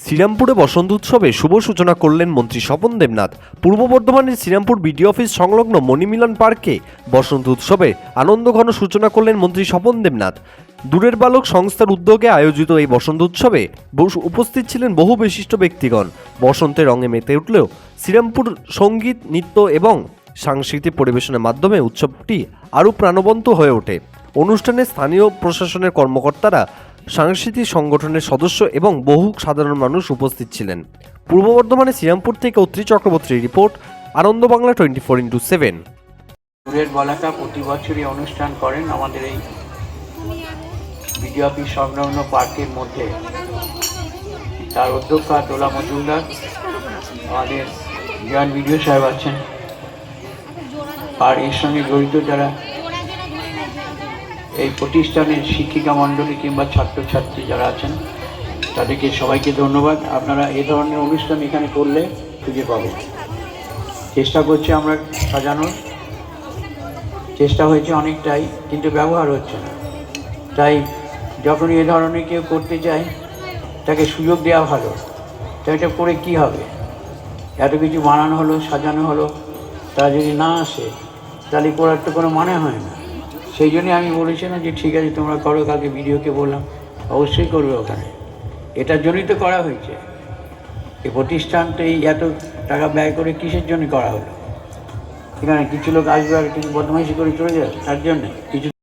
শ্রীরামপুরে বসন্ত উৎসবে শুভ সূচনা করলেন মন্ত্রী স্বপন দেবনাথ। পূর্ব বর্ধমানের শ্রীরামপুর বিডিও অফিস সংলগ্ন মণিমিলন পার্কে বসন্ত উৎসবে আনন্দঘন সূচনা করলেন মন্ত্রী স্বপন দেবনাথ। দূরের বালক সংস্থার উদ্যোগে আয়োজিত এই বসন্ত উৎসবে উপস্থিত ছিলেন বহু বিশিষ্ট ব্যক্তিগণ। বসন্তের রঙে মেতে উঠলেও শ্রীরামপুর সঙ্গীত, নৃত্য এবং সাংস্কৃতিক পরিবেশনের মাধ্যমে উৎসবটি আরও প্রাণবন্ত হয়ে ওঠে। অনুষ্ঠানে স্থানীয় প্রশাসনের কর্মকর্তারা, সাংস্কৃতিক সংগঠনের সদস্য এবং বহু সাধারণ মানুষ উপস্থিত ছিলেন। পূর্ব বর্ধমানে শ্রীরামপুর থেকে অত্রি চক্রবর্তীর রিপোর্ট, আনন্দ বাংলা 24x7। দূরের বলাকা প্রতি বছরই অনুষ্ঠান করেন আমাদের এই বিডিও অফিস সংলগ্ন পার্কের মধ্যে। তার অধ্যক্ষা দোলা মজুমদার, আমাদের জয়েন্ট বিডিও সাহেব আছেন, আর এর সঙ্গে জড়িত যারা এই প্রতিষ্ঠানের শিক্ষিকা মণ্ডলী কিংবা ছাত্রছাত্রী যারা আছেন, তাদেরকে সবাইকে ধন্যবাদ। আপনারা এ ধরনের অনুষ্ঠান এখানে করলে খুঁজে পাবেন। চেষ্টা করছি আমরা সাজানোর, চেষ্টা হয়েছে অনেকটাই, কিন্তু ব্যবহার হচ্ছে না। তাই যখনই এ ধরনের কেউ করতে চায় তাকে সুযোগ দেওয়া ভালো। তো এটা করে কী হবে? এত কিছু বানানো হলো, সাজানো হলো, তা যদি না আসে তাহলে করার তো কোনো মানে হয় না। সেই জন্যই আমি বলেছিলাম যে ঠিক আছে তোমরা করো। কালকে ভিডিওকে বললাম অবশ্যই করবে ওখানে। এটার জন্যই তো করা হয়েছে। এই প্রতিষ্ঠানটা এই এত টাকা ব্যয় করে কিসের জন্য করা হলো? এখানে কিছু লোক আসবে আর কিছু বদমাইশি করে চলে যাবে, তার জন্যে কিছু